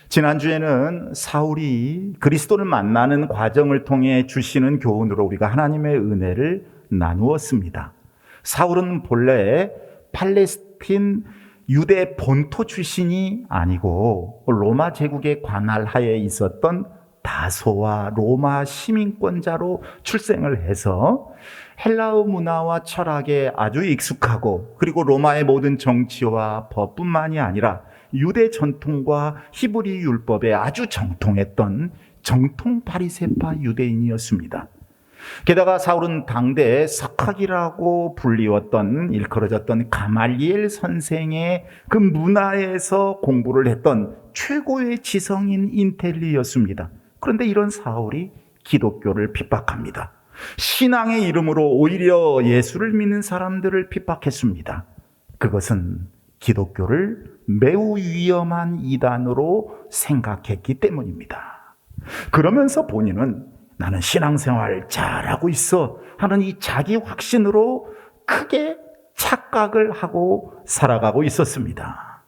지난주에는 사울이 그리스도를 만나는 과정을 통해 주시는 교훈으로 우리가 하나님의 은혜를 나누었습니다. 사울은 본래 팔레스틴 유대 본토 출신이 아니고 로마 제국의 관할 하에 있었던 다소와 로마 시민권자로 출생을 해서 헬라어 문화와 철학에 아주 익숙하고, 그리고 로마의 모든 정치와 법뿐만이 아니라 유대 전통과 히브리 율법에 아주 정통했던 정통 바리새파 유대인이었습니다. 게다가 사울은 당대 석학이라고 불리웠던, 일컬어졌던 가말리엘 선생의 그 문화에서 공부를 했던 최고의 지성인 인텔리였습니다. 그런데 이런 사울이 기독교를 핍박합니다. 신앙의 이름으로 오히려 예수를 믿는 사람들을 핍박했습니다. 그것은 기독교를 매우 위험한 이단으로 생각했기 때문입니다. 그러면서 본인은 나는 신앙생활 잘하고 있어 하는 이 자기 확신으로 크게 착각을 하고 살아가고 있었습니다.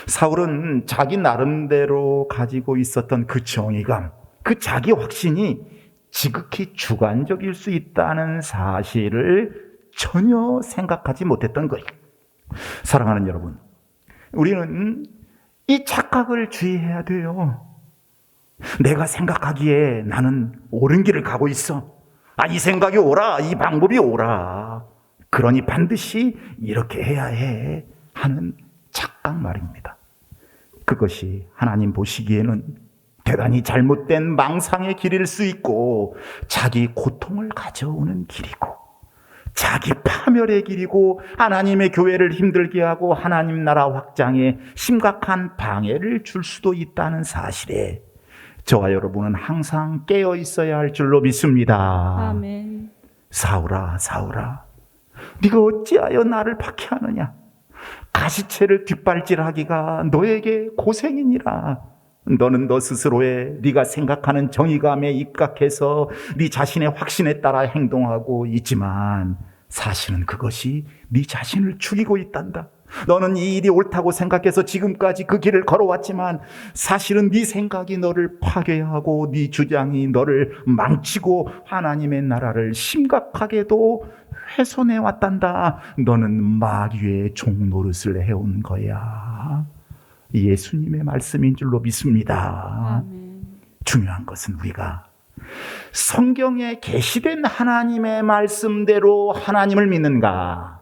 사울은 자기 나름대로 가지고 있었던 그 정의감, 그 자기 확신이 지극히 주관적일 수 있다는 사실을 전혀 생각하지 못했던 거예요. 사랑하는 여러분, 우리는 이 착각을 주의해야 돼요. 내가 생각하기에 나는 옳은 길을 가고 있어. 이 생각이 옳아. 이 방법이 옳아. 그러니 반드시 이렇게 해야 해 하는 착각 말입니다. 그것이 하나님 보시기에는 대단히 잘못된 망상의 길일 수 있고, 자기 고통을 가져오는 길이고, 자기 파멸의 길이고, 하나님의 교회를 힘들게 하고 하나님 나라 확장에 심각한 방해를 줄 수도 있다는 사실에 저와 여러분은 항상 깨어 있어야 할 줄로 믿습니다. 아멘. 사울아, 사울아, 네가 어찌하여 나를 박해하느냐? 가시채를 뒷발질하기가 너에게 고생이니라. 너는 너 스스로의 네가 생각하는 정의감에 입각해서 네 자신의 확신에 따라 행동하고 있지만 사실은 그것이 네 자신을 죽이고 있단다. 너는 이 일이 옳다고 생각해서 지금까지 그 길을 걸어왔지만 사실은 네 생각이 너를 파괴하고 네 주장이 너를 망치고 하나님의 나라를 심각하게도 훼손해 왔단다. 너는 마귀의 종 노릇을 해온 거야. 예수님의 말씀인 줄로 믿습니다. 아멘. 중요한 것은 우리가 성경에 계시된 하나님의 말씀대로 하나님을 믿는가,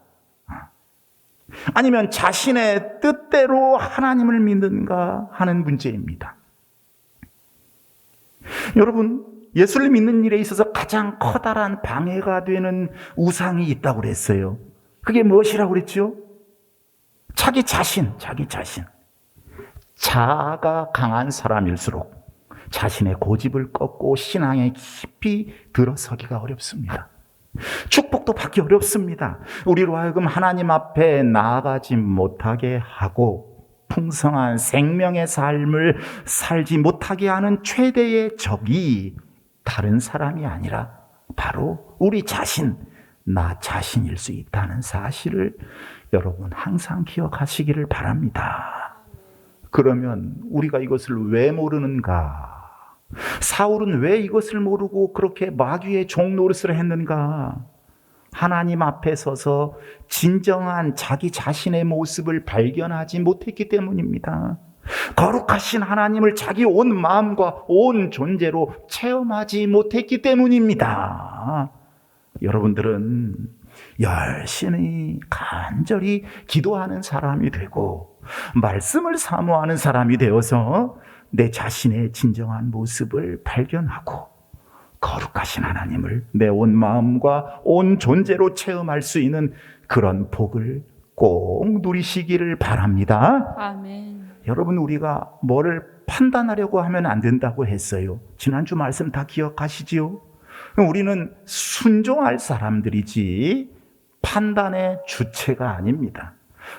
아니면 자신의 뜻대로 하나님을 믿는가 하는 문제입니다. 여러분, 예수를 믿는 일에 있어서 가장 커다란 방해가 되는 우상이 있다고 그랬어요. 그게 무엇이라고 그랬죠? 자기 자신. 자아가 강한 사람일수록 자신의 고집을 꺾고 신앙에 깊이 들어서기가 어렵습니다. 축복도 받기 어렵습니다. 우리로 하여금 하나님 앞에 나아가지 못하게 하고 풍성한 생명의 삶을 살지 못하게 하는 최대의 적이 다른 사람이 아니라 바로 우리 자신, 나 자신일 수 있다는 사실을 여러분 항상 기억하시기를 바랍니다. 그러면 우리가 이것을 왜 모르는가? 사울은 왜 이것을 모르고 그렇게 마귀의 종 노릇을 했는가? 하나님 앞에 서서 진정한 자기 자신의 모습을 발견하지 못했기 때문입니다. 거룩하신 하나님을 자기 온 마음과 온 존재로 체험하지 못했기 때문입니다. 여러분들은 열심히 간절히 기도하는 사람이 되고 말씀을 사모하는 사람이 되어서 내 자신의 진정한 모습을 발견하고 거룩하신 하나님을 내 온 마음과 온 존재로 체험할 수 있는 그런 복을 꼭 누리시기를 바랍니다. 아멘. 여러분, 우리가 뭐를 판단하려고 하면 안 된다고 했어요. 지난주 말씀 다 기억하시지요? 우리는 순종할 사람들이지 판단의 주체가 아닙니다.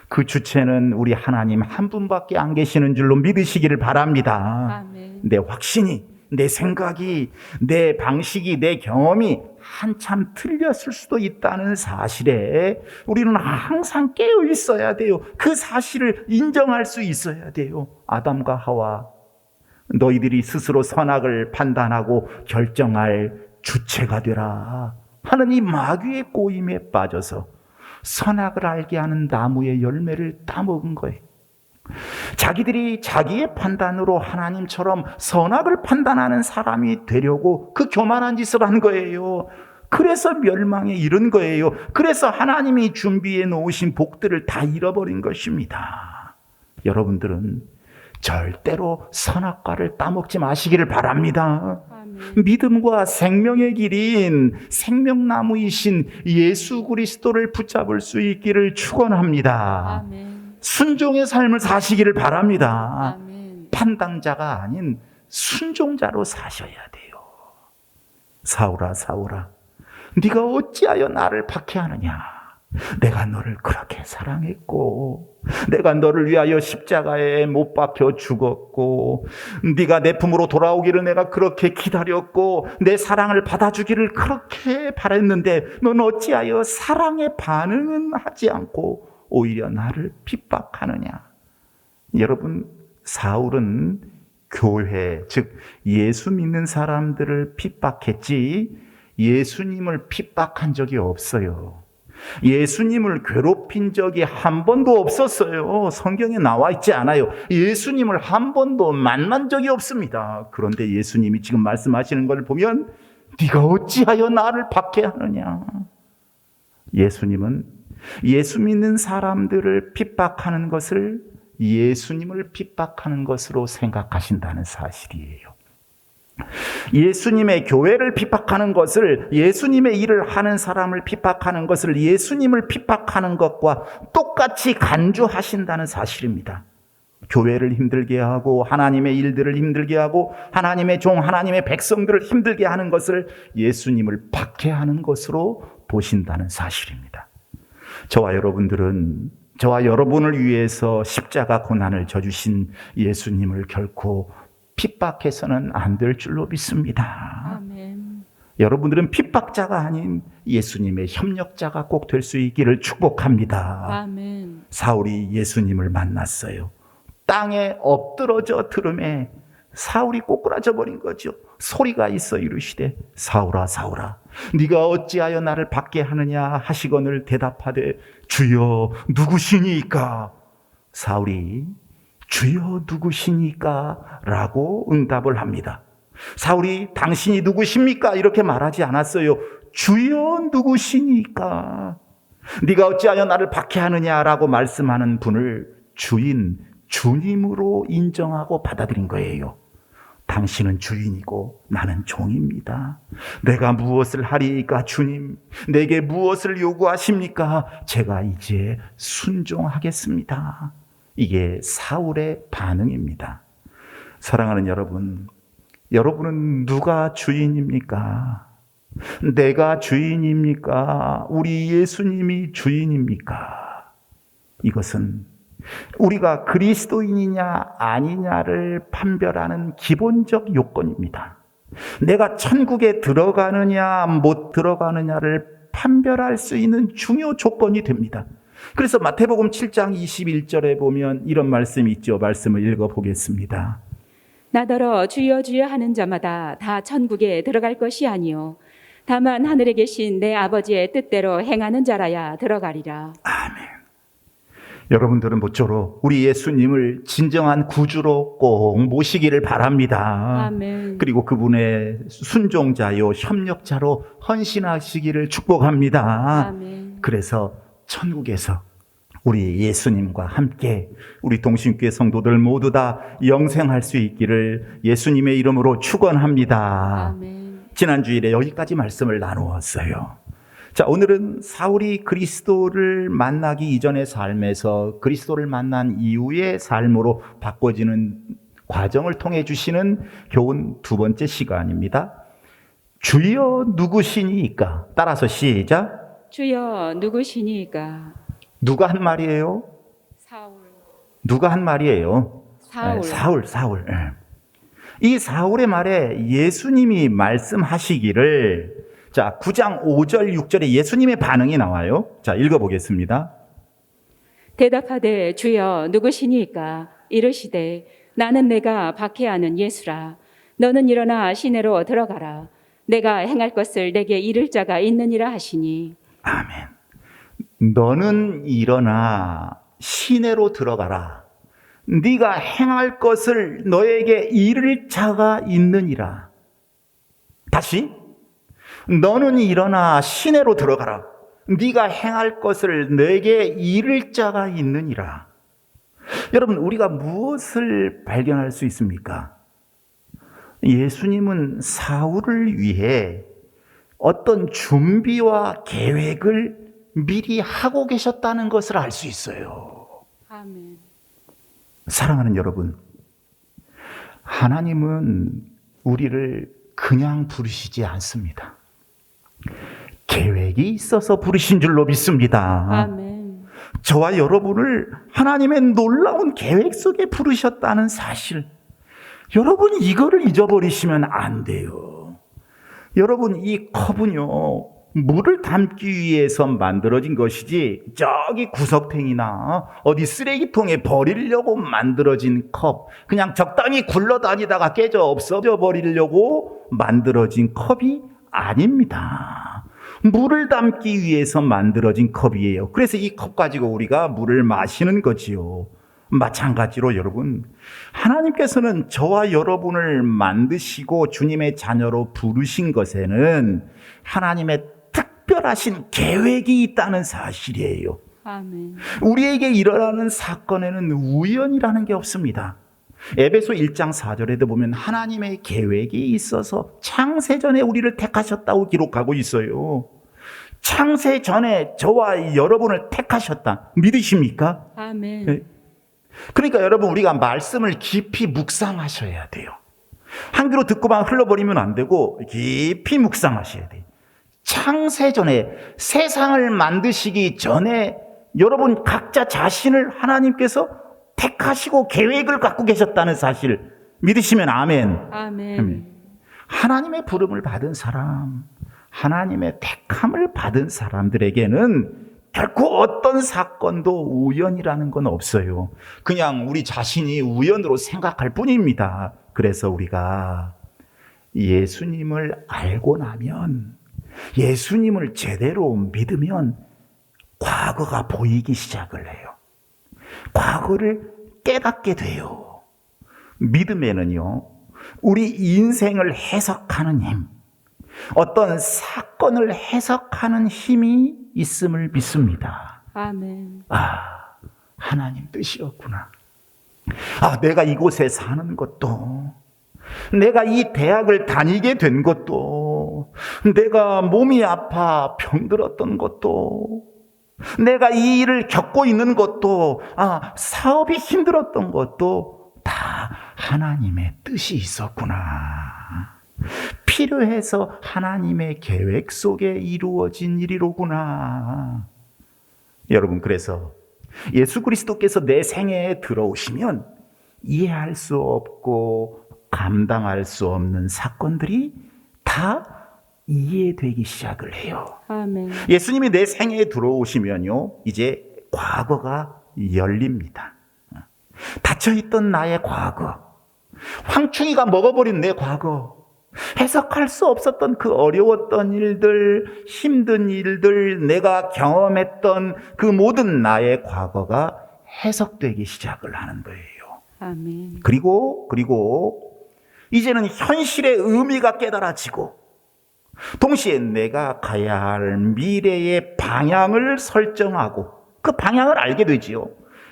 그 주체는 우리 하나님 한 분밖에 안 계시는 줄로 믿으시기를 바랍니다. 아멘. 내 확신이, 내 생각이, 내 방식이, 내 경험이 한참 틀렸을 수도 있다는 사실에 우리는 항상 깨어 있어야 돼요. 그 사실을 인정할 수 있어야 돼요. 아담과 하와, 너희들이 스스로 선악을 판단하고 결정할 주체가 되라 하는 이 마귀의 꼬임에 빠져서 선악을 알게 하는 나무의 열매를 따먹은 거예요. 자기들이 자기의 판단으로 하나님처럼 선악을 판단하는 사람이 되려고 그 교만한 짓을 한 거예요. 그래서 멸망에 이른 거예요. 그래서 하나님이 준비해 놓으신 복들을 다 잃어버린 것입니다. 여러분들은 절대로 선악과를 따먹지 마시기를 바랍니다. 아멘. 믿음과 생명의 길인 생명나무이신 예수 그리스도를 붙잡을 수 있기를 축원합니다. 아멘. 순종의 삶을 사시기를 바랍니다. 아멘. 판당자가 아닌 순종자로 사셔야 돼요. 사울아, 사울아, 네가 어찌하여 나를 박해하느냐? 내가 너를 그렇게 사랑했고 내가 너를 위하여 십자가에 못 박혀 죽었고 네가 내 품으로 돌아오기를 내가 그렇게 기다렸고 내 사랑을 받아주기를 그렇게 바랬는데 넌 어찌하여 사랑의 반응은 하지 않고 오히려 나를 핍박하느냐? 여러분, 사울은 교회, 즉 예수 믿는 사람들을 핍박했지 예수님을 핍박한 적이 없어요. 예수님을 괴롭힌 적이 한 번도 없었어요. 성경에 나와 있지 않아요. 예수님을 한 번도 만난 적이 없습니다. 그런데 예수님이 지금 말씀하시는 걸 보면 네가 어찌하여 나를 박해하느냐? 예수님은 예수 믿는 사람들을 핍박하는 것을 예수님을 핍박하는 것으로 생각하신다는 사실이에요. 예수님의 교회를 핍박하는 것을, 예수님의 일을 하는 사람을 핍박하는 것을 예수님을 핍박하는 것과 똑같이 간주하신다는 사실입니다. 교회를 힘들게 하고 하나님의 일들을 힘들게 하고 하나님의 종, 하나님의 백성들을 힘들게 하는 것을 예수님을 박해하는 것으로 보신다는 사실입니다. 저와 여러분을 위해서 십자가 고난을 져주신 예수님을 결코 핍박해서는 안 될 줄로 믿습니다. 아멘. 여러분들은 핍박자가 아닌 예수님의 협력자가 꼭 될 수 있기를 축복합니다. 아멘. 사울이 예수님을 만났어요. 땅에 엎드러져 들음에 사울이 꼬꾸라져 버린 거죠. 소리가 있어 이르시되 사울아, 사울아, 네가 어찌하여 나를 박해하느냐 하시거늘 대답하되 주여 누구시니까? 사울이 주여 누구시니까? 라고 응답을 합니다. 사울이 당신이 누구십니까? 이렇게 말하지 않았어요. 주여 누구시니까? 네가 어찌하여 나를 박해하느냐라고 말씀하는 분을 주인, 주님으로 인정하고 받아들인 거예요. 당신은 주인이고 나는 종입니다. 내가 무엇을 하리이까 주님? 내게 무엇을 요구하십니까? 제가 이제 순종하겠습니다. 이게 사울의 반응입니다. 사랑하는 여러분, 여러분은 누가 주인입니까? 내가 주인입니까? 우리 예수님이 주인입니까? 이것은 우리가 그리스도인이냐 아니냐를 판별하는 기본적 요건입니다. 내가 천국에 들어가느냐 못 들어가느냐를 판별할 수 있는 중요 조건이 됩니다. 그래서 마태복음 7장 21절에 보면 이런 말씀이 있죠. 말씀을 읽어보겠습니다. 나더러 주여 주여 하는 자마다 다 천국에 들어갈 것이 아니요 다만 하늘에 계신 내 아버지의 뜻대로 행하는 자라야 들어가리라. 아멘. 여러분들은 모쪼록 우리 예수님을 진정한 구주로 꼭 모시기를 바랍니다. 아멘. 그리고 그분의 순종자요 협력자로 헌신하시기를 축복합니다. 아멘. 그래서 천국에서 우리 예수님과 함께 우리 동신교회 성도들 모두 다 영생할 수 있기를 예수님의 이름으로 축원합니다. 아멘. 지난 주일에 여기까지 말씀을 나누었어요. 자, 오늘은 사울이 그리스도를 만나기 이전의 삶에서 그리스도를 만난 이후의 삶으로 바꿔지는 과정을 통해 주시는 교훈 두 번째 시간입니다. 주여 누구시니까? 따라서 시작. 주여 누구시니까? 누가 한 말이에요? 사울. 누가 한 말이에요? 사울. 사울. 이 사울의 말에 예수님이 말씀하시기를, 자, 9장 5절 6절에 예수님의 반응이 나와요. 자, 읽어보겠습니다. 대답하되 주여 누구시니까? 이르시되 나는 내가 박해하는 예수라. 너는 일어나 시내로 들어가라. 내가 행할 것을 내게 이를 자가 있느니라 하시니. 아멘. 너는 일어나 시내로 들어가라. 네가 행할 것을 너에게 이를 자가 있느니라. 다시, 너는 일어나 시내로 들어가라. 네가 행할 것을 너에게 이를 자가 있느니라. 여러분, 우리가 무엇을 발견할 수 있습니까? 예수님은 사울을 위해 어떤 준비와 계획을 미리 하고 계셨다는 것을 알 수 있어요. 아멘. 사랑하는 여러분, 하나님은 우리를 그냥 부르시지 않습니다. 계획이 있어서 부르신 줄로 믿습니다. 아멘. 저와 여러분을 하나님의 놀라운 계획 속에 부르셨다는 사실, 여러분 이거를 잊어버리시면 안 돼요. 여러분, 이 컵은요, 물을 담기 위해서 만들어진 것이지 저기 구석탱이나 어디 쓰레기통에 버리려고 만들어진 컵, 그냥 적당히 굴러다니다가 깨져 없어져 버리려고 만들어진 컵이 아닙니다. 물을 담기 위해서 만들어진 컵이에요. 그래서 이 컵 가지고 우리가 물을 마시는 거지요. 마찬가지로 여러분, 하나님께서는 저와 여러분을 만드시고 주님의 자녀로 부르신 것에는 하나님의 특별하신 계획이 있다는 사실이에요. 아멘. 우리에게 일어나는 사건에는 우연이라는 게 없습니다. 에베소 1장 4절에도 보면 하나님의 계획이 있어서 창세전에 우리를 택하셨다고 기록하고 있어요. 창세전에 저와 여러분을 택하셨다. 믿으십니까? 아멘. 그러니까 여러분, 우리가 말씀을 깊이 묵상하셔야 돼요. 한 귀로 듣고만 흘러버리면 안 되고 깊이 묵상하셔야 돼요. 창세전에, 세상을 만드시기 전에 여러분 각자 자신을 하나님께서 택하시고 계획을 갖고 계셨다는 사실 믿으시면 아멘. 아멘. 하나님의 부름을 받은 사람, 하나님의 택함을 받은 사람들에게는 결코 어떤 사건도 우연이라는 건 없어요. 그냥 우리 자신이 우연으로 생각할 뿐입니다. 그래서 우리가 예수님을 알고 나면, 예수님을 제대로 믿으면 과거가 보이기 시작을 해요. 과거를 깨닫게 돼요. 믿음에는요, 우리 인생을 해석하는 힘, 어떤 사건을 해석하는 힘이 있음을 믿습니다. 아멘. 하나님 뜻이었구나. 내가 이곳에 사는 것도, 내가 이 대학을 다니게 된 것도, 내가 몸이 아파 병들었던 것도, 내가 이 일을 겪고 있는 것도, 사업이 힘들었던 것도 다 하나님의 뜻이 있었구나. 필요해서 하나님의 계획 속에 이루어진 일이로구나. 여러분, 그래서 예수 그리스도께서 내 생애에 들어오시면 이해할 수 없고 감당할 수 없는 사건들이 다 이해되기 시작을 해요. 아멘. 예수님이 내 생애에 들어오시면요, 이제 과거가 열립니다. 닫혀있던 나의 과거, 황충이가 먹어버린 내 과거, 해석할 수 없었던 그 어려웠던 일들, 힘든 일들, 내가 경험했던 그 모든 나의 과거가 해석되기 시작을 하는 거예요. 아멘. 그리고 이제는 현실의 의미가 깨달아지고, 동시에 내가 가야 할 미래의 방향을 설정하고 그 방향을 알게 되지요.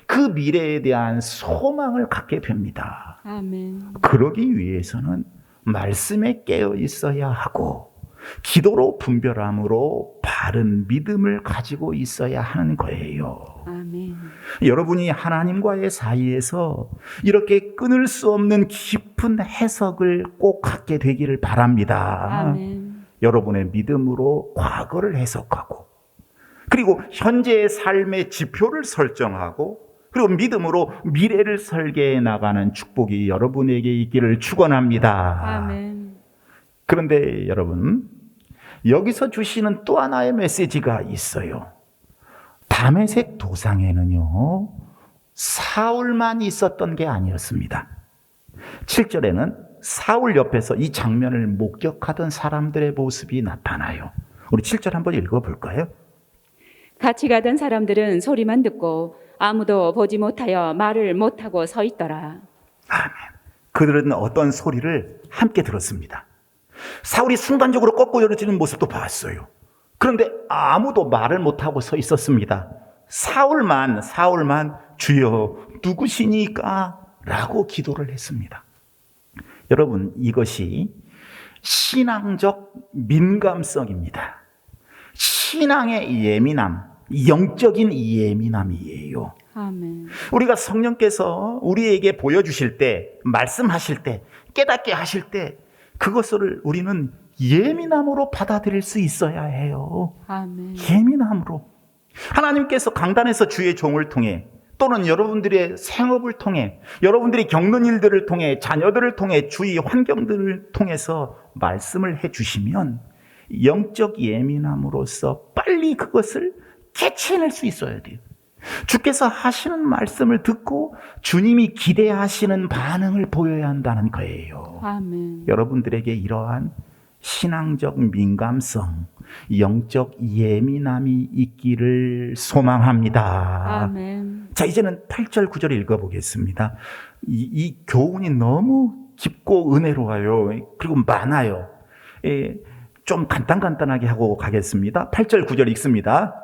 그 미래에 대한 소망을 갖게 됩니다. 아멘. 그러기 위해서는 말씀에 깨어 있어야 하고 기도로 분별함으로 바른 믿음을 가지고 있어야 하는 거예요. 아멘. 여러분이 하나님과의 사이에서 이렇게 끊을 수 없는 깊은 해석을 꼭 갖게 되기를 바랍니다. 아멘. 여러분의 믿음으로 과거를 해석하고, 그리고 현재의 삶의 지표를 설정하고, 그리고 믿음으로 미래를 설계해 나가는 축복이 여러분에게 있기를 축원합니다. 아멘. 그런데 여러분, 여기서 주시는 또 하나의 메시지가 있어요. 다메섹 도상에는요, 사울만 있었던 게 아니었습니다. 7절에는 사울 옆에서 이 장면을 목격하던 사람들의 모습이 나타나요. 우리 7절 한번 읽어볼까요? 같이 가던 사람들은 소리만 듣고 아무도 보지 못하여 말을 못하고 서 있더라. 아멘. 그들은 어떤 소리를 함께 들었습니다. 사울이 순간적으로 꺾어지는 모습도 봤어요. 그런데 아무도 말을 못하고 서 있었습니다. 사울만 주여 누구시니까? 라고 기도를 했습니다. 여러분, 이것이 신앙적 민감성입니다. 신앙의 예민함, 영적인 예민함이에요. 아멘. 우리가 성령께서 우리에게 보여주실 때, 말씀하실 때, 깨닫게 하실 때 그것을 우리는 예민함으로 받아들일 수 있어야 해요. 아멘. 예민함으로. 하나님께서 강단에서 주의 종을 통해 또는 여러분들의 생업을 통해 여러분들이 겪는 일들을 통해 자녀들을 통해 주위 환경들을 통해서 말씀을 해주시면 영적 예민함으로써 빨리 그것을 캐치해낼 수 있어야 돼요. 주께서 하시는 말씀을 듣고 주님이 기대하시는 반응을 보여야 한다는 거예요. 아멘. 여러분들에게 이러한 신앙적 민감성, 영적 예민함이 있기를 소망합니다. 아멘. 자, 이제는 8절, 9절 읽어보겠습니다. 이 교훈이 너무 깊고 은혜로워요. 그리고 많아요. 좀 간단하게 하고 가겠습니다. 8절, 9절 읽습니다.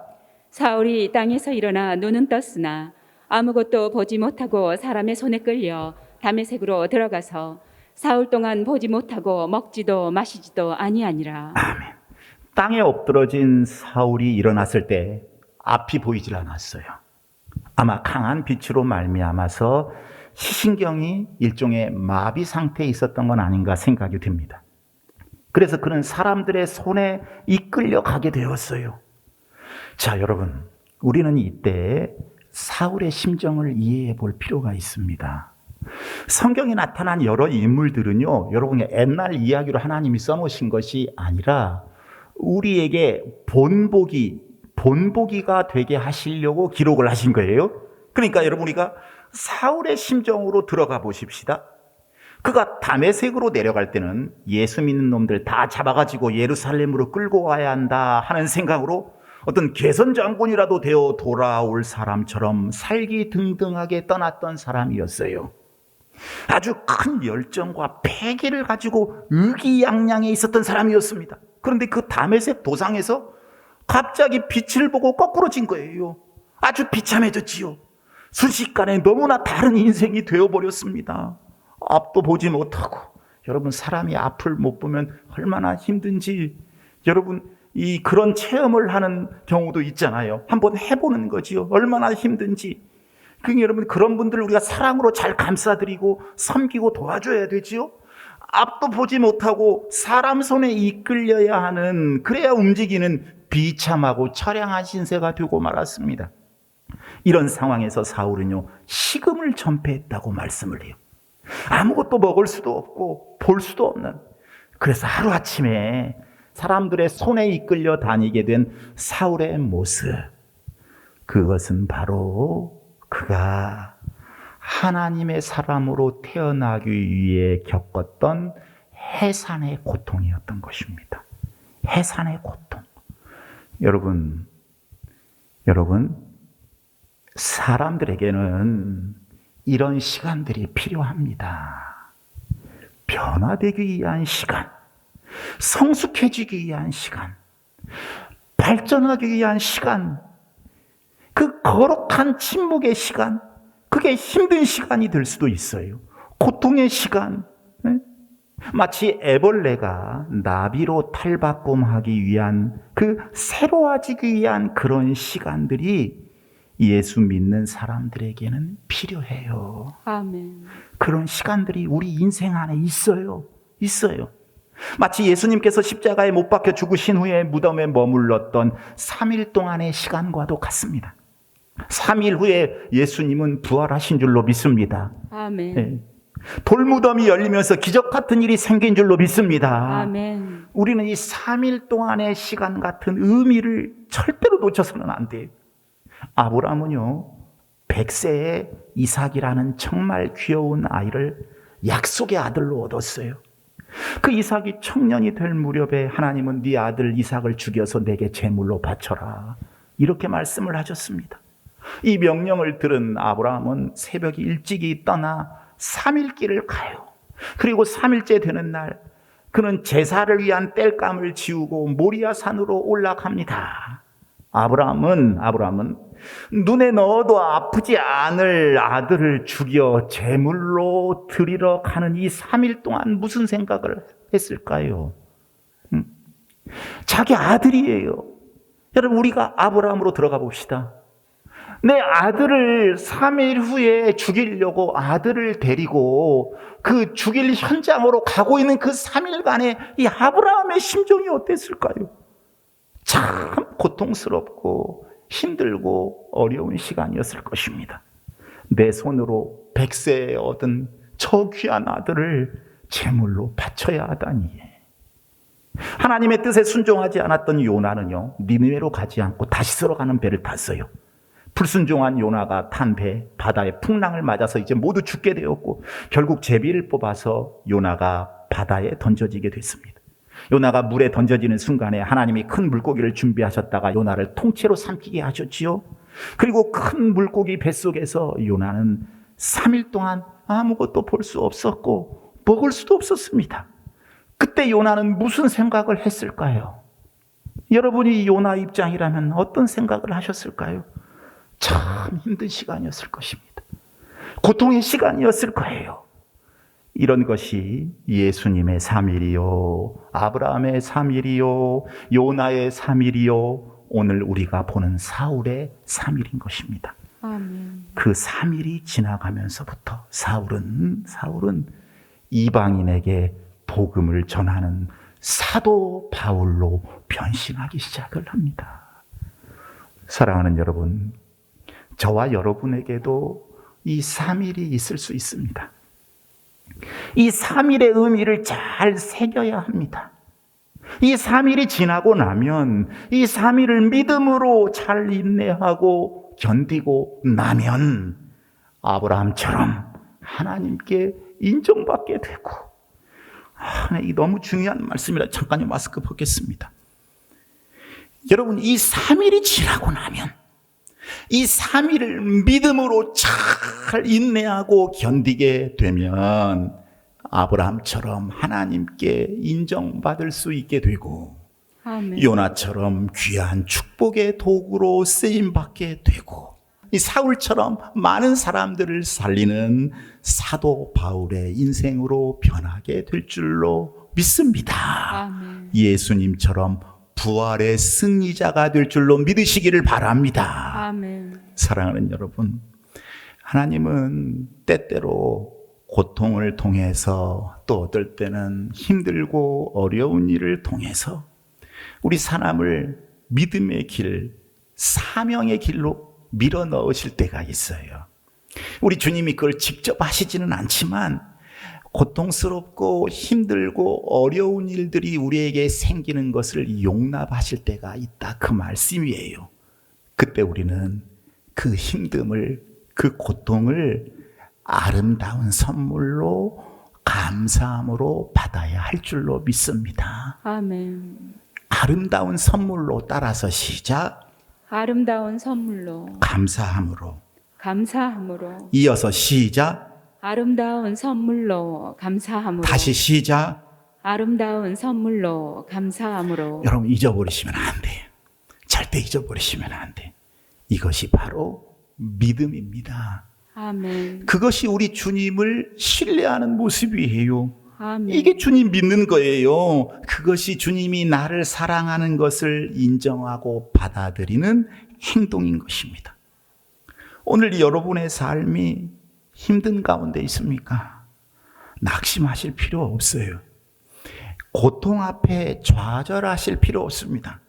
사울이 땅에서 일어나 눈은 떴으나 아무것도 보지 못하고 사람의 손에 끌려 다메섹으로 들어가서 사흘 동안 보지 못하고 먹지도 마시지도 아니하니라. 아멘. 땅에 엎드러진 사울이 일어났을 때 앞이 보이질 않았어요. 아마 강한 빛으로 말미암아서 시신경이 일종의 마비 상태에 있었던 건 아닌가 생각이 듭니다. 그래서 그는 사람들의 손에 이끌려 가게 되었어요. 자, 여러분, 우리는 이때 사울의 심정을 이해해 볼 필요가 있습니다. 성경에 나타난 여러 인물들은요, 여러분의 옛날 이야기로 하나님이 써놓으신 것이 아니라 우리에게 본보기가 되게 하시려고 기록을 하신 거예요. 그러니까 여러분, 우리가 사울의 심정으로 들어가 보십시다. 그가 다메섹으로 내려갈 때는 예수 믿는 놈들 다 잡아가지고 예루살렘으로 끌고 와야 한다 하는 생각으로 어떤 개선 장군이라도 되어 돌아올 사람처럼 살기등등하게 떠났던 사람이었어요. 아주 큰 열정과 패기를 가지고 의기양양해 있었던 사람이었습니다. 그런데 그 다메섹 도상에서 갑자기 빛을 보고 거꾸로진 거예요. 아주 비참해졌지요. 순식간에 너무나 다른 인생이 되어버렸습니다. 앞도 보지 못하고. 여러분, 사람이 앞을 못 보면 얼마나 힘든지 여러분 그런 체험을 하는 경우도 있잖아요. 한번 해보는 거지요. 얼마나 힘든지. 여러분, 그런 분들을 우리가 사랑으로 잘 감싸드리고 섬기고 도와줘야 되지요. 앞도 보지 못하고 사람 손에 이끌려야 하는, 그래야 움직이는 비참하고 처량한 신세가 되고 말았습니다. 이런 상황에서 사울은요, 식음을 전폐했다고 말씀을 해요. 아무것도 먹을 수도 없고 볼 수도 없는. 그래서 하루아침에 사람들의 손에 이끌려 다니게 된 사울의 모습, 그것은 바로 그가 하나님의 사람으로 태어나기 위해 겪었던 해산의 고통이었던 것입니다. 해산의 고통. 여러분, 사람들에게는 이런 시간들이 필요합니다. 변화되기 위한 시간, 성숙해지기 위한 시간, 발전하기 위한 시간, 그 거룩한 침묵의 시간, 그게 힘든 시간이 될 수도 있어요. 고통의 시간. 마치 애벌레가 나비로 탈바꿈하기 위한, 그 새로워지기 위한 그런 시간들이 예수 믿는 사람들에게는 필요해요. 아멘. 그런 시간들이 우리 인생 안에 있어요. 마치 예수님께서 십자가에 못 박혀 죽으신 후에 무덤에 머물렀던 3일 동안의 시간과도 같습니다. 3일 후에 예수님은 부활하신 줄로 믿습니다. 아멘. 네. 돌무덤이 열리면서 기적 같은 일이 생긴 줄로 믿습니다. 아멘. 우리는 이 3일 동안의 시간 같은 의미를 절대로 놓쳐서는 안 돼요. 아브라함은요, 100세의 이삭이라는 정말 귀여운 아이를 약속의 아들로 얻었어요. 그 이삭이 청년이 될 무렵에 하나님은 네 아들 이삭을 죽여서 내게 제물로 바쳐라, 이렇게 말씀을 하셨습니다. 이 명령을 들은 아브라함은 새벽이 일찍이 떠나 3일 길을 가요. 그리고 3일째 되는 날 그는 제사를 위한 땔감을 지우고 모리아 산으로 올라갑니다. 아브라함은 눈에 넣어도 아프지 않을 아들을 죽여 제물로 드리러 가는 이 3일 동안 무슨 생각을 했을까요? 자기 아들이에요. 여러분, 우리가 아브라함으로 들어가 봅시다. 내 아들을 3일 후에 죽이려고 아들을 데리고 그 죽일 현장으로 가고 있는 그 3일간의 이 아브라함의 심정이 어땠을까요? 참 고통스럽고 힘들고 어려운 시간이었을 것입니다. 내 손으로 100세에 얻은 저 귀한 아들을 제물로 바쳐야 하다니. 하나님의 뜻에 순종하지 않았던 요나는요, 니느웨로 가지 않고 다시스로 가는 배를 탔어요. 불순종한 요나가 탄 배, 바다의 풍랑을 맞아서 이제 모두 죽게 되었고, 결국 제비를 뽑아서 요나가 바다에 던져지게 됐습니다. 요나가 물에 던져지는 순간에 하나님이 큰 물고기를 준비하셨다가 요나를 통째로 삼키게 하셨지요. 그리고 큰 물고기 뱃속에서 요나는 3일 동안 아무것도 볼 수 없었고 먹을 수도 없었습니다. 그때 요나는 무슨 생각을 했을까요? 여러분이 요나 입장이라면 어떤 생각을 하셨을까요? 참 힘든 시간이었을 것입니다. 고통의 시간이었을 거예요. 이런 것이 예수님의 3일이요, 아브라함의 3일이요, 요나의 3일이요, 오늘 우리가 보는 사울의 3일인 것입니다. 아멘. 그 3일이 지나가면서부터 사울은 이방인에게 복음을 전하는 사도 바울로 변신하기 시작을 합니다. 사랑하는 여러분, 저와 여러분에게도 이 3일이 있을 수 있습니다. 이 3일의 의미를 잘 새겨야 합니다. 이 3일이 지나고 나면, 이 3일을 믿음으로 잘 인내하고 견디고 나면 아브라함처럼 하나님께 인정받게 되고, 이 너무 중요한 말씀이라 잠깐요 마스크 벗겠습니다. 여러분, 이 3일이 지나고 나면, 이 3일을 믿음으로 잘 인내하고 견디게 되면 아브라함처럼 하나님께 인정받을 수 있게 되고, 아멘. 요나처럼 귀한 축복의 도구로 쓰임받게 되고, 이 사울처럼 많은 사람들을 살리는 사도 바울의 인생으로 변하게 될 줄로 믿습니다. 아멘. 예수님처럼 부활의 승리자가 될 줄로 믿으시기를 바랍니다. 아멘. 사랑하는 여러분, 하나님은 때때로 고통을 통해서, 또 어떨 때는 힘들고 어려운 일을 통해서 우리 사람을 믿음의 길, 사명의 길로 밀어 넣으실 때가 있어요. 우리 주님이 그걸 직접 하시지는 않지만 고통스럽고 힘들고 어려운 일들이 우리에게 생기는 것을 용납하실 때가 있다, 그 말씀이에요. 그때 우리는 그 힘듦을, 그 고통을 아름다운 선물로, 감사함으로 받아야 할 줄로 믿습니다. 아멘. 아름다운 선물로, 따라서 시작. 아름다운 선물로, 감사함으로. 감사함으로. 이어서 시작. 아름다운 선물로, 감사함으로. 다시 시작. 아름다운 선물로, 감사함으로. 여러분, 잊어버리시면 안 돼요. 절대 잊어버리시면 안 돼요. 이것이 바로 믿음입니다. 아멘. 그것이 우리 주님을 신뢰하는 모습이에요. 아멘. 이게 주님 믿는 거예요. 그것이 주님이 나를 사랑하는 것을 인정하고 받아들이는 행동인 것입니다. 오늘 여러분의 삶이 힘든 가운데 있습니까? 낙심하실 필요 없어요. 고통 앞에 좌절하실 필요 없습니다.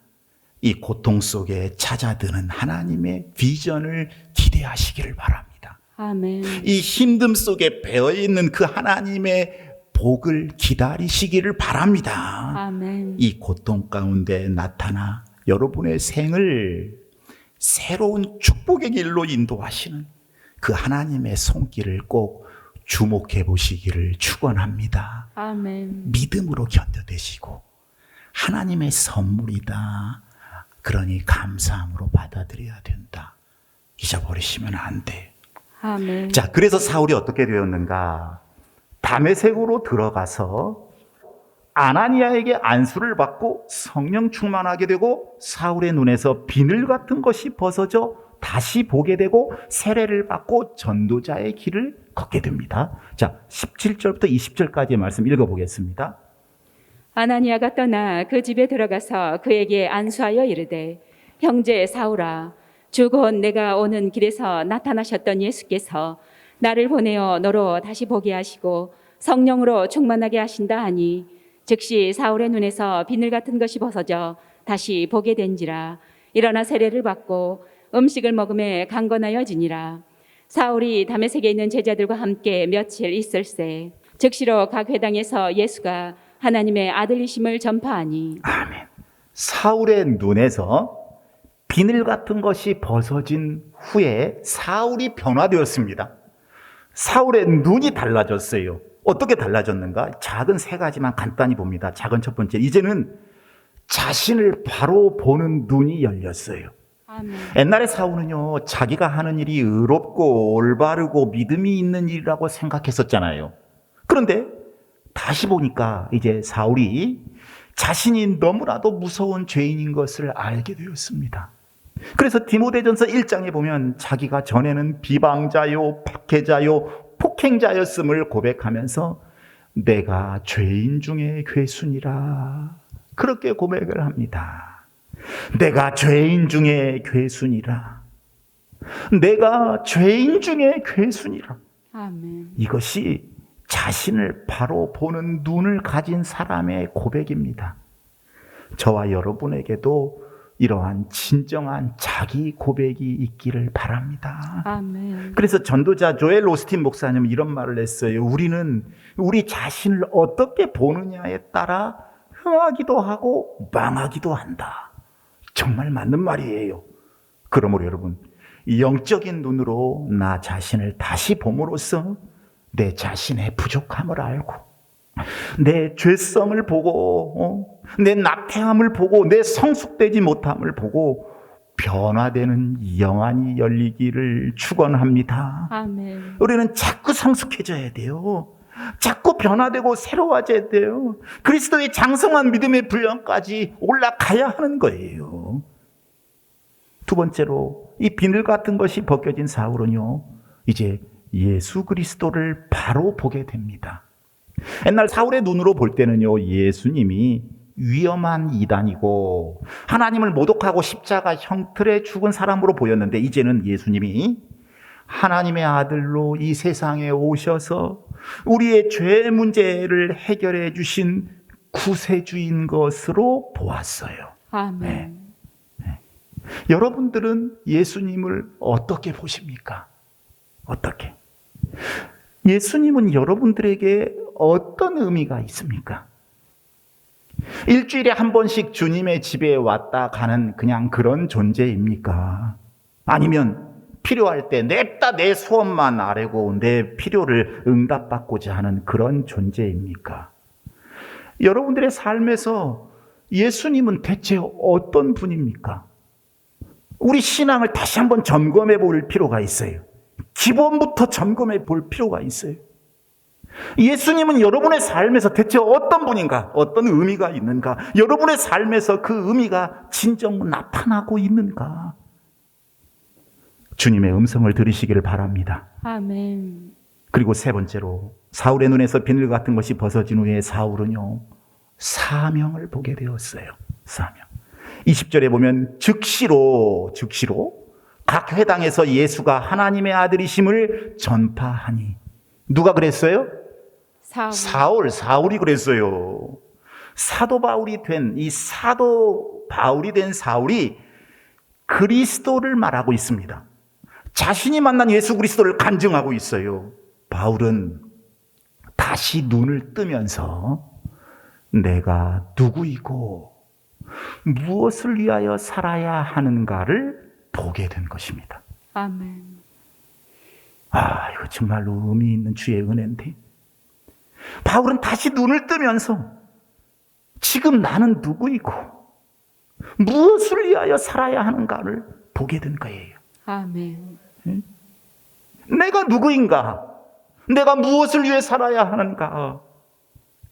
이 고통 속에 찾아드는 하나님의 비전을 기대하시기를 바랍니다. 아멘. 이 힘듦 속에 배어있는 그 하나님의 복을 기다리시기를 바랍니다. 아멘. 이 고통 가운데 나타나 여러분의 생을 새로운 축복의 길로 인도하시는 그 하나님의 손길을 꼭 주목해 보시기를 축원합니다. 아멘. 믿음으로 견뎌내시고 하나님의 선물이다. 그러니 감사함으로 받아들여야 된다. 잊어버리시면 안 돼. 아멘. 자, 그래서 사울이 어떻게 되었는가? 다메섹으로 들어가서 아나니아에게 안수를 받고 성령 충만하게 되고 사울의 눈에서 비늘 같은 것이 벗어져 다시 보게 되고 세례를 받고 전도자의 길을 걷게 됩니다. 자, 17절부터 20절까지의 말씀 읽어보겠습니다. 아나니아가 떠나 그 집에 들어가서 그에게 안수하여 이르되 형제 사울아 주 곧 내가 오는 길에서 나타나셨던 예수께서 나를 보내어 너로 다시 보게 하시고 성령으로 충만하게 하신다 하니 즉시 사울의 눈에서 비늘 같은 것이 벗어져 다시 보게 된지라. 일어나 세례를 받고 음식을 먹음에 강건하여지니라. 사울이 다메섹에 있는 제자들과 함께 며칠 있을새 즉시로 각 회당에서 예수가 하나님의 아들이심을 전파하니. 아멘. 사울의 눈에서 비늘 같은 것이 벗어진 후에 사울이 변화되었습니다. 사울의 눈이 달라졌어요. 어떻게 달라졌는가? 작은 세 가지만 간단히 봅니다. 작은 첫 번째, 이제는 자신을 바로 보는 눈이 열렸어요. 아멘. 옛날에 사울은요, 자기가 하는 일이 의롭고 올바르고 믿음이 있는 일이라고 생각했었잖아요. 그런데 다시 보니까 이제 사울이 자신이 너무나도 무서운 죄인인 것을 알게 되었습니다. 그래서 디모데전서 1장에 보면 자기가 전에는 비방자요, 박해자요, 폭행자였음을 고백하면서 내가 죄인 중에 괴순이라 그렇게 고백을 합니다. 내가 죄인 중에 괴순이라. 내가 죄인 중에 괴순이라. 아멘. 이것이 자신을 바로 보는 눈을 가진 사람의 고백입니다. 저와 여러분에게도 이러한 진정한 자기 고백이 있기를 바랍니다. 아멘. 그래서 전도자 조엘 오스틴 목사님은 이런 말을 했어요. 우리는 우리 자신을 어떻게 보느냐에 따라 흥하기도 하고 망하기도 한다. 정말 맞는 말이에요. 그러므로 여러분, 이 영적인 눈으로 나 자신을 다시 봄으로써 내 자신의 부족함을 알고 내 죄성을 보고 내 나태함을 보고 내 성숙되지 못함을 보고 변화되는 영안이 열리기를 축원합니다. 아멘. 우리는 자꾸 성숙해져야 돼요. 자꾸 변화되고 새로워져야 돼요. 그리스도의 장성한 믿음의 분량까지 올라가야 하는 거예요. 두 번째로 이 비늘 같은 것이 벗겨진 사울은요, 이제 예수 그리스도를 바로 보게 됩니다. 옛날 사울의 눈으로 볼 때는요, 예수님이 위험한 이단이고 하나님을 모독하고 십자가 형틀에 죽은 사람으로 보였는데 이제는 예수님이 하나님의 아들로 이 세상에 오셔서 우리의 죄 문제를 해결해 주신 구세주인 것으로 보았어요. 아멘. 여러분들은 예수님을 어떻게 보십니까? 어떻게? 예수님은 여러분들에게 어떤 의미가 있습니까? 일주일에 한 번씩 주님의 집에 왔다 가는 그냥 그런 존재입니까? 아니면 필요할 때 냅다 내 소원만 아뢰고 내 필요를 응답받고자 하는 그런 존재입니까? 여러분들의 삶에서 예수님은 대체 어떤 분입니까? 우리 신앙을 다시 한번 점검해 볼 필요가 있어요. 기본부터 점검해 볼 필요가 있어요. 예수님은 여러분의 삶에서 대체 어떤 분인가? 어떤 의미가 있는가? 여러분의 삶에서 그 의미가 진정 나타나고 있는가? 주님의 음성을 들으시기를 바랍니다. 아멘. 그리고 세 번째로 사울의 눈에서 비늘 같은 것이 벗어진 후에 사울은요, 사명을 보게 되었어요. 사명. 20절에 보면 즉시로 각 회당에서 예수가 하나님의 아들이심을 전파하니. 누가 그랬어요? 사울이 그랬어요. 사도 바울이 된 사울이 그리스도를 말하고 있습니다. 자신이 만난 예수 그리스도를 간증하고 있어요. 바울은 다시 눈을 뜨면서 내가 누구이고 무엇을 위하여 살아야 하는가를 보게 된 것입니다. 아멘. 아, 이거 정말로 의미 있는 주의 은혜인데. 바울은 다시 눈을 뜨면서 지금 나는 누구이고 무엇을 위하여 살아야 하는가를 보게 된 거예요. 아멘. 내가 누구인가? 내가 무엇을 위해 살아야 하는가?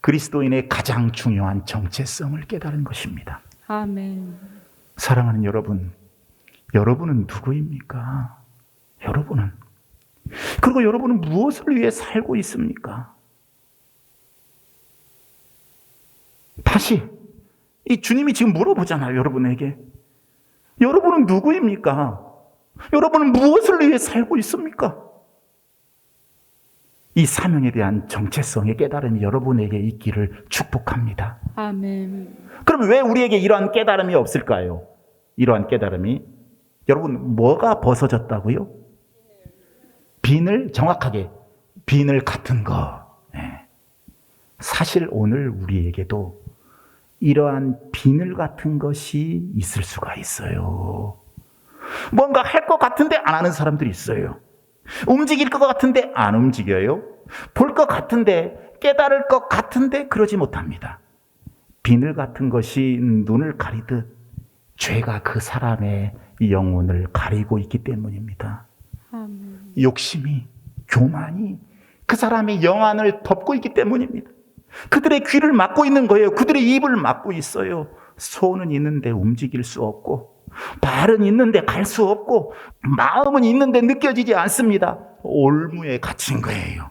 그리스도인의 가장 중요한 정체성을 깨달은 것입니다. 아멘. 사랑하는 여러분, 여러분은 누구입니까? 여러분은. 그리고 여러분은 무엇을 위해 살고 있습니까? 다시 이 주님이 지금 물어보잖아요, 여러분에게. 여러분은 누구입니까? 여러분은 무엇을 위해 살고 있습니까? 이 사명에 대한 정체성의 깨달음이 여러분에게 있기를 축복합니다. 아멘. 그럼 왜 우리에게 이러한 깨달음이 없을까요? 이러한 깨달음이, 여러분, 뭐가 벗어졌다고요? 비늘, 정확하게 비늘 같은 거. 네. 사실 오늘 우리에게도 이러한 비늘 같은 것이 있을 수가 있어요. 뭔가 할 것 같은데 안 하는 사람들이 있어요. 움직일 것 같은데 안 움직여요. 볼 것 같은데, 깨달을 것 같은데 그러지 못합니다. 비늘 같은 것이 눈을 가리듯 죄가 그 사람의 영혼을 가리고 있기 때문입니다. 아멘. 욕심이, 교만이 그 사람의 영안을 덮고 있기 때문입니다. 그들의 귀를 막고 있는 거예요. 그들의 입을 막고 있어요. 손은 있는데 움직일 수 없고, 발은 있는데 갈 수 없고, 마음은 있는데 느껴지지 않습니다. 올무에 갇힌 거예요.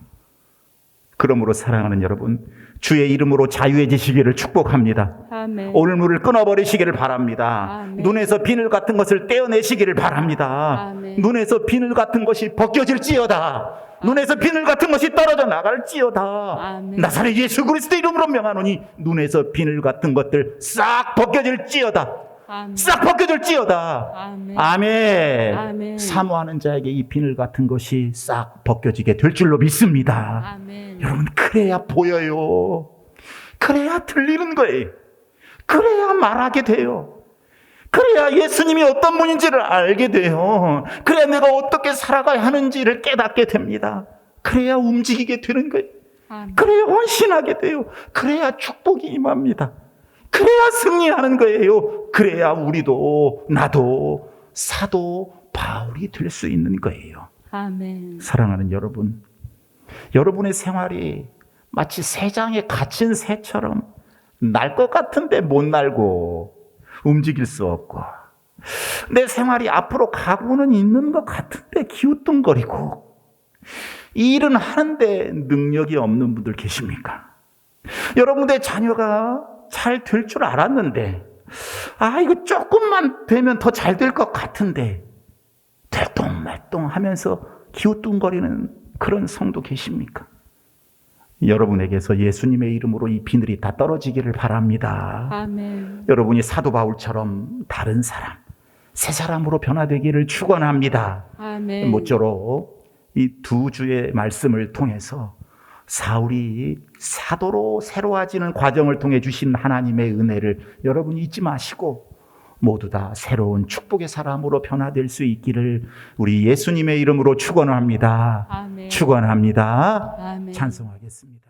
그러므로 사랑하는 여러분, 주의 이름으로 자유해지시기를 축복합니다. 아멘. 올무를 끊어버리시기를 바랍니다. 아멘. 눈에서 비늘 같은 것을 떼어내시기를 바랍니다. 아멘. 눈에서 비늘 같은 것이 벗겨질지어다. 눈에서 비늘 같은 것이 떨어져 나갈지어다. 아멘. 나사렛 예수 그리스도 이름으로 명하노니 눈에서 비늘 같은 것들 싹 벗겨질지어다. 아멘. 싹 벗겨질지어다. 아멘. 아멘. 아멘. 사모하는 자에게 이 비늘 같은 것이 싹 벗겨지게 될 줄로 믿습니다. 아멘. 여러분, 그래야 보여요. 그래야 들리는 거예요. 그래야 말하게 돼요. 그래야 예수님이 어떤 분인지를 알게 돼요. 그래야 내가 어떻게 살아가야 하는지를 깨닫게 됩니다. 그래야 움직이게 되는 거예요. 아멘. 그래야 헌신하게 돼요. 그래야 축복이 임합니다. 그래야 승리하는 거예요. 그래야 우리도, 나도, 사도 바울이 될 수 있는 거예요. 아멘. 사랑하는 여러분, 여러분의 생활이 마치 새장에 갇힌 새처럼 날 것 같은데 못 날고 움직일 수 없고, 내 생활이 앞으로 가고는 있는 것 같은데 기우뚱거리고, 이 일은 하는데 능력이 없는 분들 계십니까? 여러분의 자녀가 잘 될 줄 알았는데, 아, 이거 조금만 되면 더 잘 될 것 같은데 들똥말똥 하면서 기우뚱거리는 그런 성도 계십니까? 여러분에게서 예수님의 이름으로 이 비늘이 다 떨어지기를 바랍니다. 아멘. 여러분이 사도 바울처럼 다른 사람, 새 사람으로 변화되기를 축원합니다. 아멘. 모쪼록 이 두 주의 말씀을 통해서 사울이 사도로 새로워지는 과정을 통해 주신 하나님의 은혜를 여러분이 잊지 마시고 모두 다 새로운 축복의 사람으로 변화될 수 있기를 우리 예수님의 이름으로 축원합니다. 아멘. 축원합니다. 아멘. 찬송하겠습니다.